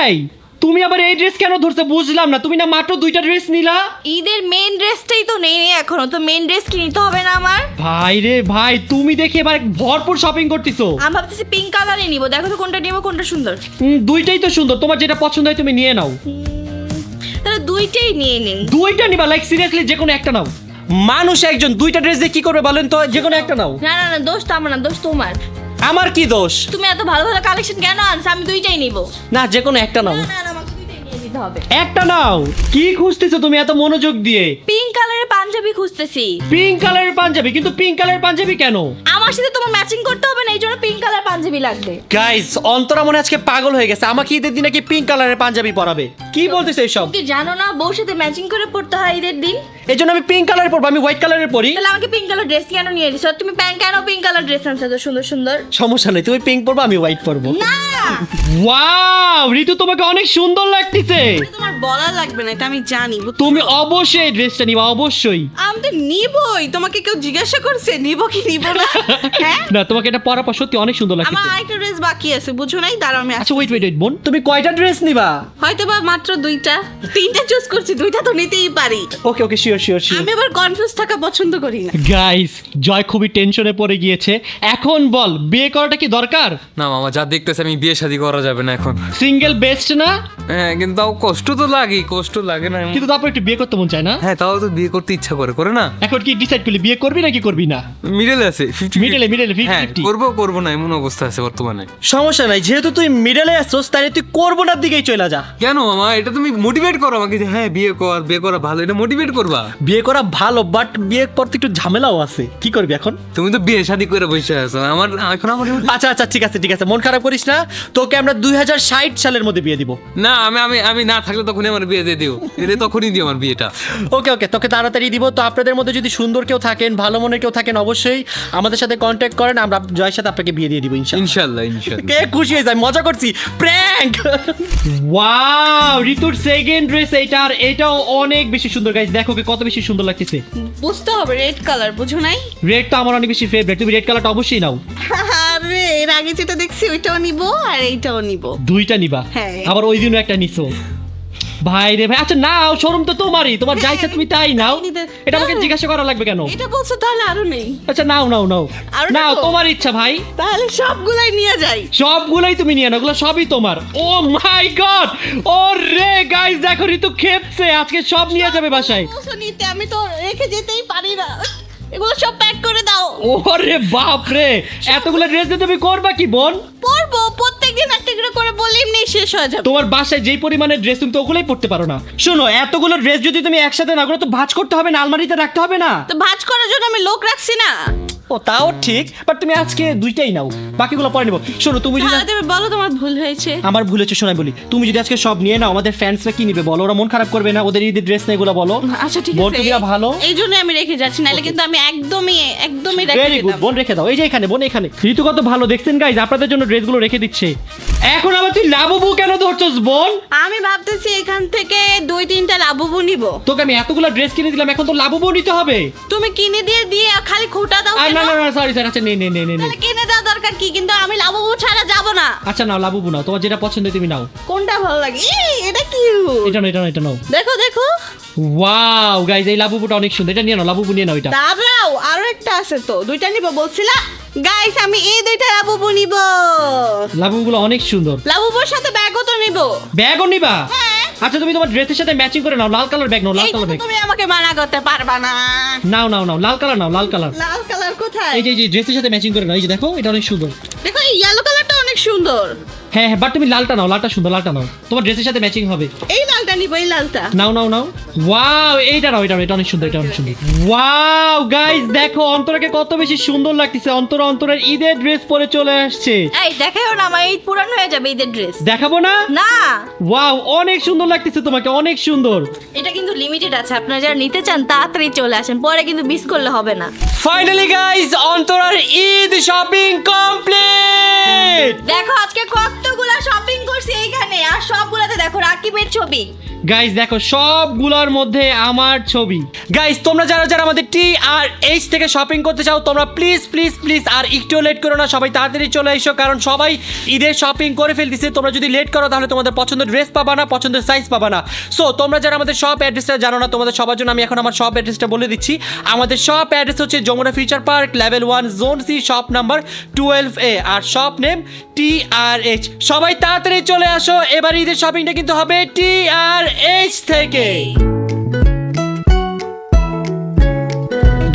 এই তুমি আবার এই ড্রেস কেন ধরছো বুঝলাম না, তুমি না মাত্র 2টা ড্রেস নিলা। ঈদের মেইন ড্রেসটাই তো নেই এখনো, তো মেইন ড্রেস কি নিতে হবে না আমার? ভাই রে ভাই তুমি দেখে এবার ভরপুর শপিং করতেছো। আমি ভাবতেছি পিঙ্ক কালারই নিব। দেখো তো কোনটা নিব, কোনটা সুন্দর। দুইটাই তো সুন্দর, তোমার যেটা পছন্দ হয় তুমি নিয়ে নাও। তাহলে দুইটাই নিয়ে নিন। দুইটা নিবা, লাইক সিরিয়াসলি যে কোনো একটা নাও। মানুষ একজন 2টা ড্রেস দিয়ে কি করবে বলেন তো? যে কোনো একটা নাও। না না না, দোষ তো আমার না, দোষ তোমার। আমার কি দোষ? তুমি এত ভালো ভালো কালেকশন কেন আনছো? আমি দুইটাই নিব। না যে কোনো একটা নাও। না না না, আমাকে দুইটাই নিয়ে নিতে হবে। একটা নাও। কি খুঁজতেছো তুমি এত মনোযোগ দিয়ে? পিঙ্ক কালারের পাঞ্জাবি খুঁজতেছি। পিঙ্ক কালারের পাঞ্জাবি? কিন্তু পিঙ্ক কালারের পাঞ্জাবি কেন? আমার সাথে তোমার ম্যাচিং করতে হবে না, এই জন্য পিঙ্ক কালার পাঞ্জাবি লাগবে। গাইস অন্তরা মনে হয় আজকে পাগল হয়ে গেছে, আমাকে ঈদের দিনে কি পিঙ্ক কালারের পাঞ্জাবি পরাবে? কি বলতেছে এইসব? তুই জানো না বউর সাথে ম্যাচিং করে পড়তে হয় ঈদের দিন? এই জন্য আমি পিঙ্ক কালার পরবো, আমি হোয়াইট কালারের পরি। তাহলে আমাকে পিঙ্ক কালার ড্রেস কেন নিয়ে দিছো? তুমি কেন পিঙ্ক কালার ড্রেস আনছো তো সুন্দর সুন্দর? সমস্যা নেই, তুমি পিঙ্ক পরবো আমি হোয়াইট পরবো। না ওয়াও ঋতু তোমাকে অনেক সুন্দর লাগতেছে। তোমার বলা লাগবে না, এটা আমি জানি। তুমি অবশ্যই এই ড্রেসটা নিবা, অবশ্যই। আমি তো নিবই, তোমাকে কেউ জিজ্ঞাসা করছে নিব কি নিব না? হ্যাঁ, না তোমাকে এটা পরা পর সত্যি অনেক সুন্দর আমার লাগতেছে। আরেকটা ড্রেস বাকি আছে, বুঝো নাই? দাঁড়াও আমি আচ্ছা ওয়েট ওয়েট ওয়েট বোন, তুমি কয়টা ড্রেস নিবা? হয়তো বা মাত্র 2টা 3টা চুজ করছি, 2টা তো নিতেই পারি। ওকে ওকে শিওর শিওর শিওর। আমি আবার কনফিউজ থাকা পছন্দ করি না। গাইস জয় খুবই টেনশনে পড়ে গিয়েছে। এখন বল বিয়ে করাটা কি দরকার? না মামা যা দেখতেছে আমি বিয়ে শাদী করা যাবে না এখন। সিঙ্গেল বেস্ট না? হ্যাঁ কিন্তু তাও কষ্ট তো লাগে, কষ্ট লাগে না? কিন্তু তারপর একটু বিয়ে করতে মন চায় না? হ্যাঁ তাও তো বিয়ে করতে ইচ্ছা করে, করে না? এখন কি ডিসাইড করলি বিয়ে করবি নাকি করবি না? মিডলে আছে 50 মিডলে হ্যাঁ 50-50। করবো করবো না এমন অবস্থা আছে বর্তমানে। সমস্যা নাই, যেহেতু তুই মিডলে আসছস তাহলে তুই করবো না দিকেই চলে যা। কেন মামা? এটা তুমি মোটিভেট করো আমাকে যে হ্যাঁ বিয়ে কর, বিয়ে করা ভালো, এটা মোটিভেট করবা। বিয়ে করা ভালো, বাট বিয়ের পর তো একটু ঝামেলাও আছে। কি করবি এখন? তুমি তো বিয়ে শাদী করে বসে আছো, আমার এখন আমার আচ্ছা আচ্ছা ঠিক আছে ঠিক আছে, মন খারাপ করিস না, তোকে আমরা 2060 সালের মধ্যে বিয়ে দিব। না আমি আমি আমি না থাকলে তো তখনই আমার বিয়ে দিয়ে দিও, এলে তখনই দিও আমার বিয়েটা। ওকে ওকে, তোকে তাড়াতাড়ি দিব। তো আপনাদের মধ্যে যদি সুন্দর কেউ থাকেন, ভালো মনের কেউ থাকেন, অবশ্যই আমাদের সাথে কন্ট্যাক্ট করেন, আমরা জয়ের সাথে আপনাকে বিয়ে দিয়ে দিব ইনশাআল্লাহ। ইনশাল্লাহ ইনশাল্লাহ। কে খুশি হয়ে যায়, মজা করছি, প্র্যাঙ্ক। ওয়াও, ঋতুর সেকেন্ড ড্রেস এইটা, আর এটাও অনেক বেশি সুন্দর গাইস। দেখো ওকে কত বেশি সুন্দর লাগতেছে। বুঝতে হবে রেড কালার, বুঝো নাই? রেড তো আমার অনেক বেশি ফেভারিট, তুমি রেড কালারটা অবশ্যই নাও। আরে এর আগে যেটা দেখছি ওইটাও নিব আর এইটাও নিব। দুইটা নিবা? হ্যাঁ। আবার ওই দিনও একটা নিছো। ভাই রে ভাই, আচ্ছা নাও, শোরুম তো তোমারই, তোমার যা ইচ্ছা তুমি তাই নাও। তাই নিতে- এটা আমাকে জিজ্ঞাসা করা লাগবে কেন? এটা বলছো তাহলে আরো নেই। আচ্ছা নাও নাও নাও আরো নাও, নেবো? তোমার ইচ্ছা ভাই। তাহলে সবগুলাই নিয়ে যাই। সবগুলোই তুমি নিয়ে নাও, ওগুলো সবই তোমার। ও মাই গড, ও রে গাইস দেখো ঋতু খেপছে, আজকে সব নিয়ে যাবে বাসায়। বলছো নিতে, আমি তো রেখে যেতেই পারি না। এগুলো সব প্যাক করে দাও। ওরে বাপ রে, এতগুলো ড্রেস দিয়ে তুমি করবা কি বোন? পরবো, প্রত্যেকদিন একটা করে বলি এমনি শেষ হয়ে যাবে। তোমার বাসায় যেই পরিমাণের ড্রেস, তুমি তো ওগুলোই পড়তে পারো না। শোনো, এতগুলো ড্রেস যদি তুমি একসাথে না করো তো ভাঁজ করতে হবে না, আলমারিতে রাখতে হবে না। তো ভাঁজ করার জন্য আমি লোক রাখছি না। ও তাও ঠিক, বাট তুমি আজকে দুইটাই নাও, বাকিগুলো পরে নেবো। শোনো তুমি যদি, তাহলে তুমি বলো তোমার ভুল হয়েছে। আমার ভুল হচ্ছে শোনাই বলি, তুমি যদি আজকে সব নিয়ে নাও আমাদের ফ্যান্সরা কি নিবে বলো? ওরা মন খারাপ করবে না? ওদের ঈদের ড্রেস না এগুলো বলো। আচ্ছা ঠিক বোন আছে, তুমি ভালো। এই জন্য আমি রেখে যাচ্ছি, নাহলে কিন্তু আমি একদমই রেখে ভেরি গুড দিতাম। বোন, রেখে দাও। এই যে এখানে বোন, এখানে ঋতু কত ভালো দেখছেন গাইজ, আপনাদের জন্য ড্রেসগুলো রেখে দিচ্ছে। এখন আবার তুই লাবুবু কেন ধরছস বোন? আমি ভাবতেছি এখান থেকে 2-3টা লাবুবু নিব। তোকে আমি এতগুলো ড্রেস কিনে দিলাম, এখন তো লাবুবু নিতে হবে। তুমি কিনে দিয়ে খালি খোটা দাও আর কেন? না না না, সরি স্যার, আচ্ছা নে নে নে নে নে। তাহলে কিনে দেওয়া দরকার কি, কিন্তু আমি লাবুবু ছাড়া যাব না। আচ্ছা নাও লাবুবু নাও, তোমার যেটা পছন্দ তুমি নাও। কোনটা ভালো লাগে? এটা কিউট। এটা নাও, এটা নাও, এটা নাও। দেখো দেখো, ওয়াও গাইজ, এই লাবুবুটা অনেক সুন্দর, এটা নিয়ে নাও, লাবুবু নিয়ে নাও এটা। দাঁড়াও আরো একটা আছে তো, 2টা নিব বলছিলা। গাইস আমি এই 2টা লাবুবু নিব। লাবুবুগুলো অনেক সুন্দর। লাবুবুর সাথে ব্যাগও তো নিব। ব্যাগও নিবা? হ্যাঁ। আচ্ছা তুমি তোমার ড্রেসের সাথে ম্যাচিং করে নাও, লাল কালার ব্যাগ নাও, লাল এইটা কালার তো ব্যাগ তুমি আমাকে মানা করতে পারবা না। নাও নাও নাও, লাল কালার নাও, লাল কালার। লাল কালার কোথায়? এই যে ড্রেসের সাথে ম্যাচিং করে নাও, এই যে দেখো এটা অনেক সুন্দর। দেখো এই ইয়েলো কালারটা অনেক সুন্দর। হ্যাঁ হ্যাঁ, বাট তুমি লালটা নাও, লালটা সুন্দর, লালটা নাও, তোমার ড্রেসের সাথে ম্যাচিং হবে। এই লালটা নিব, এই লালটা। নাও নাও নাও, ওয়াও এইটা নাও, এটা অনেক সুন্দর, এটা অনেক সুন্দর। ওয়াও গাইস দেখো অন্তরাকে কত বেশি সুন্দর লাগতেছে, অন্তরের ঈদের ড্রেস পরে চলে আসছে। এই দেখাও না, আমার ঈদ পুরান হয়ে যাবে ঈদের ড্রেস। দেখাবো না? না, ওয়াও অনেক সুন্দর লাগতেছে তোমাকে, অনেক সুন্দর। এটা কিন্তু লিমিটেড আছে, আপনারা যারা নিতে চান তাড়াতাড়ি চলে আসেন, পরে কিন্তু মিস করলে হবে না। ফাইনালি গাইস, অন্তরার ঈদ শপিং কমপ্লিট। দেখো আজকে কতগুলা শপিং করছি এইখানে, আর সবগুলাতে দেখো রাকিবের ছবি। গাইস দেখো সবগুলোর মধ্যে আমার ছবি। গাইস তোমরা যারা যারা আমাদের TRH থেকে শপিং করতে চাও, তোমরা প্লিজ প্লিজ প্লিজ আর একটু লেট করো না, সবাই তাড়াতাড়ি চলে এসো, কারণ সবাই ঈদের শপিং করে ফেলতেছে। তোমরা যদি লেট করো তাহলে তোমাদের পছন্দের ড্রেস পাবা না, পছন্দের সাইজ পাবা না। সো তোমরা যারা আমাদের শপ অ্যাড্রেসটা জানো না, তোমাদের সবার জন্য আমি এখন আমার শপ অ্যাড্রেসটা বলে দিচ্ছি। আমাদের শপ অ্যাড্রেস হচ্ছে Jamuna future park, level 1 zone C, shop number 12A, আর শপ নেম TRH। সবাই তাড়াতাড়ি চলে আসো, এবার ঈদের শপিংটা কিন্তু হবে TRH থেকে।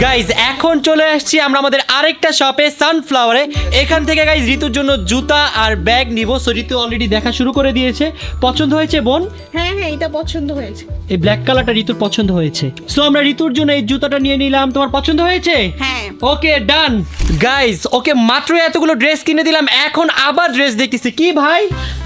গাইজ এখন চলে আসছি আমরা আমাদের আরেকটা শপে, সানফ্লাওয়ারে। এখান থেকে গাইজ ঋতুর জন্য জুতা আর ব্যাগ নিব। সো ঋতু অলরেডি দেখা শুরু করে দিয়েছে। পছন্দ হয়েছে বোন? হ্যাঁ হ্যাঁ, এটা পছন্দ হয়েছে। এই ব্ল্যাক কালারটা ঋতুর পছন্দ হয়েছে। সো আমরা ঋতুর জন্য এই জুতাটা নিয়ে নিলাম, তোমার পছন্দ হয়েছে? হ্যাঁ। ওকে ডান। গাইজ ওকে মাত্র এতগুলো ড্রেস কিনে দিলাম, এখন আবার ড্রেস দেখতেছি। কি ভাই?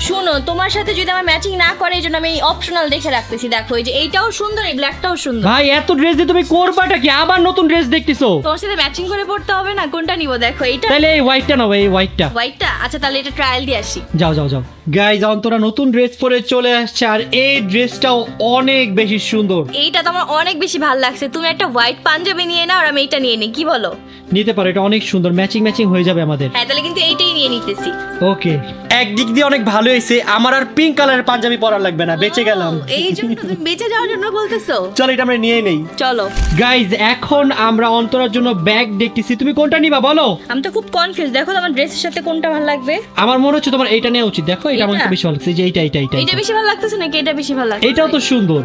শোনো, তোমার সাথে যদি আমার ম্যাচিং না করে এই জন্য আমি অপশনাল দেখে রাখতেছি। দেখো এই যে এইটাও সুন্দর, এই ব্ল্যাকটাও সুন্দর। ভাই এত ড্রেস দিয়ে তুমি করবাটা কি? আবার নতুন ড্রেস দেখতেছো? তোমার সাথে ম্যাচিং করে পড়তে হবে না, কোনটা নিব? দেখো এইটা, তাহলে এই হোয়াইটটা নাও, এই হোয়াইটটা। হোয়াইটটা। আচ্ছা তাহলে এটা ট্রায়াল দিয়ে আসি। যাও যাও যাও। গাইজ অন্তরা নতুন ড্রেস পরে চলে আসছে, আর এই ড্রেসটাও অনেক বেশি সুন্দর। এইটা তো আমার অনেক বেশি ভালো লাগছে। তুমি একটা হোয়াইট পাঞ্জাবি নিয়ে নাও আর আমি এইটা নিয়ে নিই, কি বলো? নিতে পারো, এটা অনেক সুন্দর, ম্যাচিং ম্যাচিং হয়ে যাবে আমাদের। হ্যাঁ তাহলে কিন্তু এইটাই নিয়ে নিতেছি। ওকে। একদিক দিয়ে অনেক ভালো হয়েছে, আমার আর পিঙ্ক কালারের পাঞ্জাবি পরা লাগবে না, বেঁচে গেলাম। ও, এই জন্য তুমি বেঁচে যাওয়ার জন্য বলতেছো? চলো এটা আমরা নিয়ে নেই। চলো। গাইজ এখন আমরা অন্তরার জন্য ব্যাগ দেখতেছি, তুমি কোনটা নিবা বলো? আমি তো খুব কনফিউজ, দেখো তোমার ড্রেসের সাথে কোনটা ভালো লাগবে। আমার মনে হচ্ছে তোমার এইটা নেওয়া উচিত। দেখো এটা আমার এটা? বেশি ভালো লাগছে, এই যে এইটা এইটা এইটা এইটা বেশি ভালো লাগতেছে নাকি এটা বেশি ভালো লাগছে? এইটাও তো সুন্দর।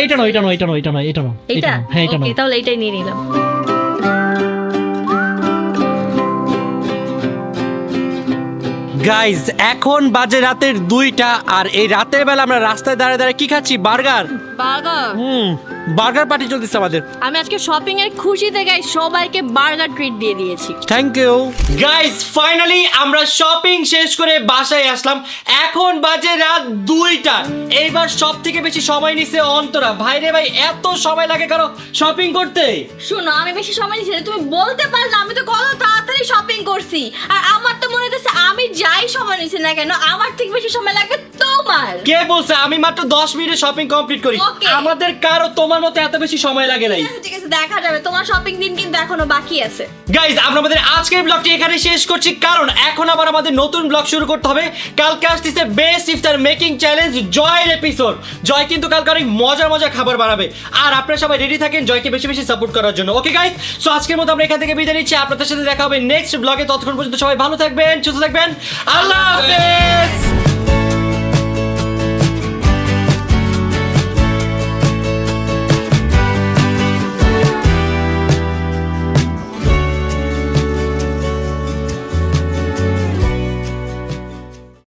এইটা নয়, এটা নয়, এটা নয়, এটা নয়, এটা নয়, এইটা? নাও। হ্যাঁ এটা ওকে নয়। তাহলে এইটাই নিয়ে নিলাম। গাইজ এখন বাজে রাতের 2টা আর এই রাতের বেলা আমরা রাস্তায় দাঁড়িয়ে দাঁড়িয়ে কি খাচ্ছি? বার্গার। বার্গার। বার্গার পার্টি চলতেছে আমাদের। আমি আজকে শপিং এর খুশিতে গাইস সবাইকে বার্গার ট্রিট দিয়ে দিয়েছি। Thank you guys. ফাইনালি আমরা শপিং শেষ করে বাসায় আসলাম। এখন বাজে রাত 2টা। এইবার সব থেকে বেশি সময় নিছে অন্তরা। ভাই রে ভাই, এত সময় লাগে কারো শপিং করতে? শোনো, আমি বেশি সময় নিচ্ছি না, তুমি বলতে পারলে আমি তো কত তাড়াতাড়ি শপিং করছি। আর আমার তো মনে হচ্ছে আমি যাই সময় নিচ্ছি না কেন আমার থেকে বেশি সময় লাগবে তোমার। কে বলছে? আমি মাত্র 10 মিনিটে শপিং কমপ্লিট করি। Okay. আমাদের কারো তোমার মতো এত বেশি সময় লাগে নাই। ঠিক আছে, দেখা যাবে, তোমার শপিং দিন কিন্তু এখনো বাকি আছে। গাইজ, আমরা আমাদের আজকের ব্লগটি এখানে শেষ করছি, কারণ এখন আবার আমাদের নতুন ব্লগ শুরু করতে হবে। কালকে আসতেছে বেস্ট ইফতার মেকিং চ্যালেঞ্জ জয়ের এপিসোড। জয় কিন্তু কালকে অনেক মজার মজার খাবার বানাবে, আর আপনারা সবাই রেডি থাকেন জয়কে বেশি বেশি সাপোর্ট করার জন্য। ওকে গাইজ, সো আজকের মতো আমরা এখান থেকে বিদায় নিচ্ছি। আপনাদের সাথে দেখা হবে নেক্সট ব্লগে। ততক্ষণ পর্যন্ত সবাই ভালো থাকবেন, সুস্থ থাকবেন। আল্লাহ হাফেজ।